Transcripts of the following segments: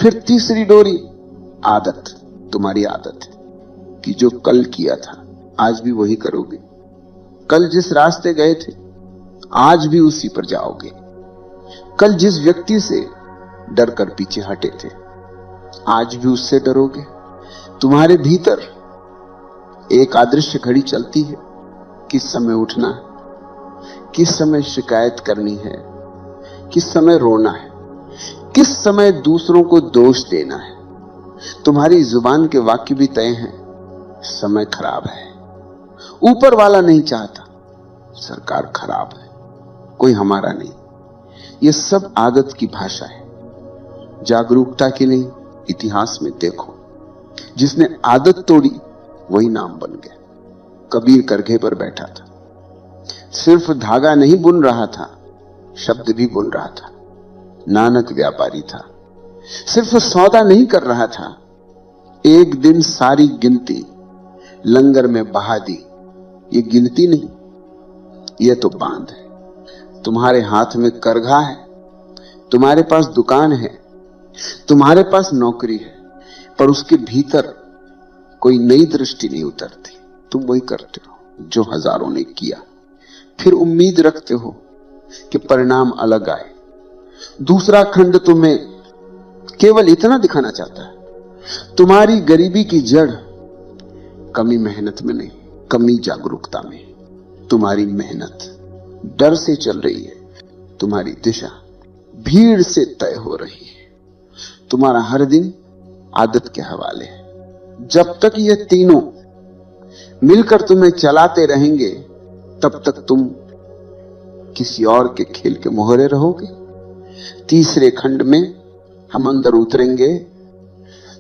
फिर तीसरी डोरी आदत, तुम्हारी आदत है कि जो कल किया था आज भी वही करोगे। कल जिस रास्ते गए थे आज भी उसी पर जाओगे। कल जिस व्यक्ति से डर कर पीछे हटे थे आज भी उससे डरोगे। तुम्हारे भीतर एक अदृश्य घड़ी चलती है, किस समय उठना है, किस समय शिकायत करनी है, किस समय रोना है, किस समय दूसरों को दोष देना है। तुम्हारी जुबान के वाक्य भी तय हैं। समय खराब है, ऊपर वाला नहीं चाहता, सरकार खराब है, कोई हमारा नहीं। यह सब आदत की भाषा है, जागरूकता की नहीं। इतिहास में देखो, जिसने आदत तोड़ी वही नाम बन गया। कबीर करघे पर बैठा था, सिर्फ धागा नहीं बुन रहा था, शब्द भी बुन रहा था। नानक व्यापारी था, सिर्फ सौदा नहीं कर रहा था, एक दिन सारी गिनती लंगर में बहा दी। ये गिनती नहीं, यह तो बांध है। तुम्हारे हाथ में करघा है, तुम्हारे पास दुकान है, तुम्हारे पास नौकरी है, पर उसके भीतर कोई नई दृष्टि नहीं उतरती। तुम वही करते हो जो हजारों ने किया, फिर उम्मीद रखते हो कि परिणाम अलग आए। दूसरा खंड तुम्हें केवल इतना दिखाना चाहता है, तुम्हारी गरीबी की जड़ कमी मेहनत में नहीं, कमी जागरूकता में। तुम्हारी मेहनत डर से चल रही है, तुम्हारी दिशा भीड़ से तय हो रही है। तुम्हारा हर दिन आदत के हवाले है। जब तक ये तीनों मिलकर तुम्हें चलाते रहेंगे तब तक तुम किसी और के खेल के मोहरे रहोगे। तीसरे खंड में हम अंदर उतरेंगे,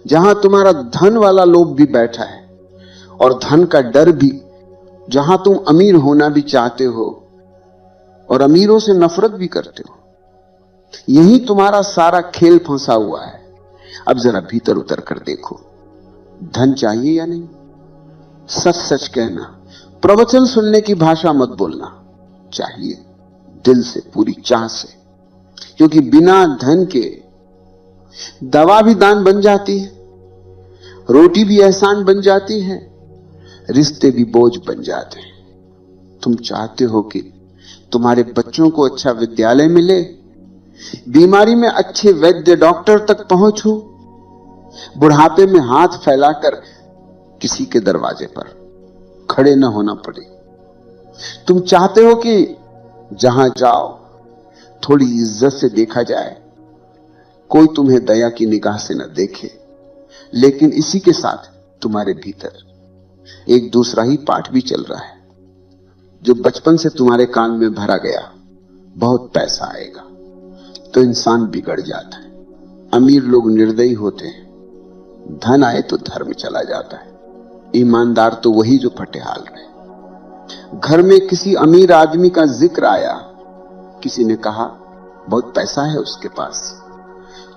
जहां तुम्हारा धन वाला लोभ भी बैठा है और धन का डर भी, जहां तुम अमीर होना भी चाहते हो और अमीरों से नफरत भी करते हो। यही तुम्हारा सारा खेल फंसा हुआ है। अब जरा भीतर उतर कर देखो, धन चाहिए या नहीं? सच सच कहना, प्रवचन सुनने की भाषा मत बोलना। चाहिए दिल से, पूरी चाह से, क्योंकि बिना धन के दवा भी दान बन जाती है, रोटी भी एहसान बन जाती है, रिश्ते भी बोझ बन जाते हैं। तुम चाहते हो कि तुम्हारे बच्चों को अच्छा विद्यालय मिले, बीमारी में अच्छे वैद्य डॉक्टर तक पहुंच हो, बुढ़ापे में हाथ फैलाकर किसी के दरवाजे पर खड़े न होना पड़े। तुम चाहते हो कि जहां जाओ थोड़ी इज्जत से देखा जाए, कोई तुम्हें दया की निगाह से न देखे। लेकिन इसी के साथ तुम्हारे भीतर एक दूसरा ही पाठ भी चल रहा है, जो बचपन से तुम्हारे कान में भरा गया। बहुत पैसा आएगा तो इंसान बिगड़ जाता है, अमीर लोग निर्दयी होते हैं, धन आए तो धर्म चला जाता है। ईमानदार तो वही जो फटेहाल रहे। घर में किसी अमीर आदमी का जिक्र आया, किसी ने कहा बहुत पैसा है उसके पास,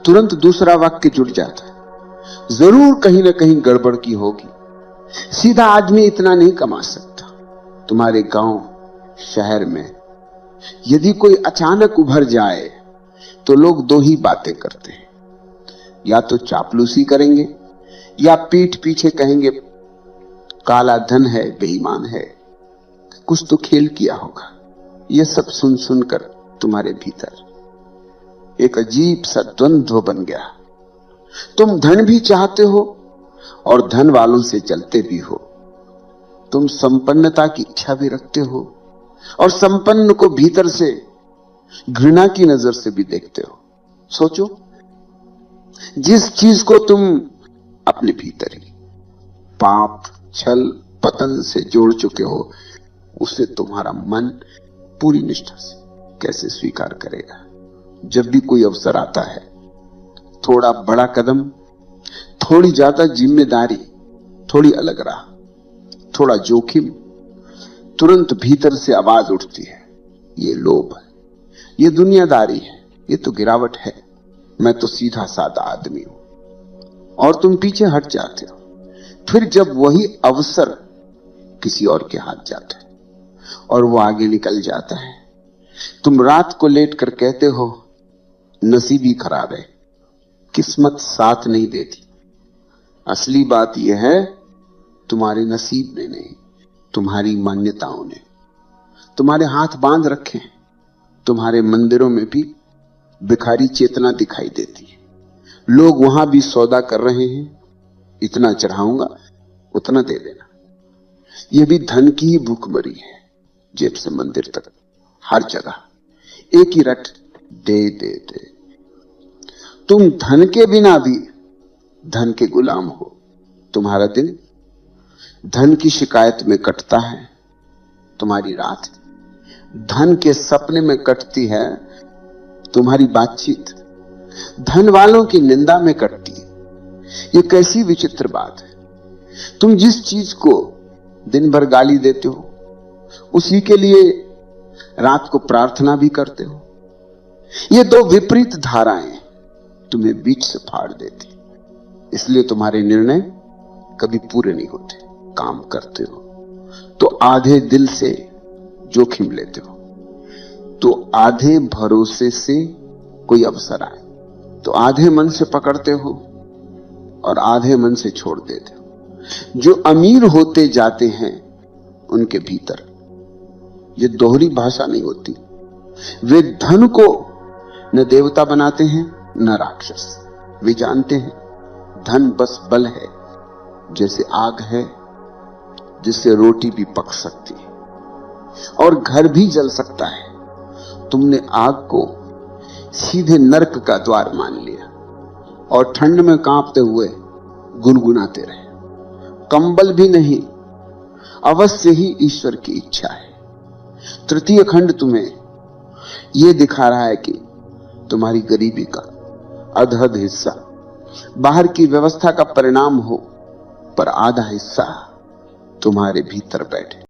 तुरंत दूसरा वाक्य जुड़ जाता है, जरूर कहीं ना कहीं गड़बड़ की होगी। सीधा आदमी इतना नहीं कमा सकता। तुम्हारे गांव शहर में यदि कोई अचानक उभर जाए तो लोग दो ही बातें करते हैं, या तो चापलूसी करेंगे या पीठ पीछे कहेंगे काला धन है, बेईमान है, कुछ तो खेल किया होगा। यह सब सुन सुनकर तुम्हारे भीतर एक अजीब सा द्वंद्व बन गया। तुम धन भी चाहते हो और धन वालों से चलते भी हो। तुम संपन्नता की इच्छा भी रखते हो और संपन्न को भीतर से घृणा की नजर से भी देखते हो। सोचो, जिस चीज को तुम अपने भीतर ही पाप, छल, पतन से जोड़ चुके हो, उसे तुम्हारा मन पूरी निष्ठा से कैसे स्वीकार करेगा? जब भी कोई अवसर आता है, थोड़ा बड़ा कदम, थोड़ी ज्यादा जिम्मेदारी, थोड़ी अलग राह, थोड़ा जोखिम, तुरंत भीतर से आवाज उठती है, ये लोभ है, ये दुनियादारी है, ये तो गिरावट है, मैं तो सीधा साधा आदमी हूं। और तुम पीछे हट जाते हो। फिर जब वही अवसर किसी और के हाथ जाता है और वो आगे निकल जाता है, तुम रात को लेट कर कहते हो नसीब ही खराब है, किस्मत साथ नहीं देती। असली बात यह है, तुम्हारे नसीब ने नहीं, तुम्हारी मान्यताओं ने तुम्हारे हाथ बांध रखे हैं। तुम्हारे मंदिरों में भी भिखारी चेतना दिखाई देती है। लोग वहां भी सौदा कर रहे हैं, इतना चढ़ाऊंगा उतना दे देना। यह भी धन की ही भूखमरी है। जेब से मंदिर तक हर जगह एक ही रट, दे दे दे। तुम धन के बिना भी धन के गुलाम हो। तुम्हारा दिन धन की शिकायत में कटता है, तुम्हारी रात धन के सपने में कटती है, तुम्हारी बातचीत धन वालों की निंदा में कटती है। ये कैसी विचित्र बात है। तुम जिस चीज को दिन भर गाली देते हो, उसी के लिए रात को प्रार्थना भी करते हो। ये दो विपरीत धाराएं तुम्हें बीच से फाड़ देती, इसलिए तुम्हारे निर्णय कभी पूरे नहीं होते। काम करते हो तो आधे दिल से जोखिम लेते हो, तो आधे भरोसे से कोई अवसर आए तो आधे मन से पकड़ते हो और आधे मन से छोड़ देते हो। जो अमीर होते जाते हैं उनके भीतर ये दोहरी भाषा नहीं होती। वे धन को न देवता बनाते हैं न राक्षस। वे जानते हैं धन बस बल है, जैसे आग है जिससे रोटी भी पक सकती है और घर भी जल सकता है। तुमने आग को सीधे नरक का द्वार मान लिया और ठंड में कांपते हुए गुनगुनाते रहे। कंबल भी नहीं, अवश्य ही ईश्वर की इच्छा है। तृतीय खंड तुम्हें यह दिखा रहा है कि तुम्हारी गरीबी का अधहद हिस्सा बाहर की व्यवस्था का परिणाम हो, पर आधा हिस्सा तुम्हारे भीतर बैठे।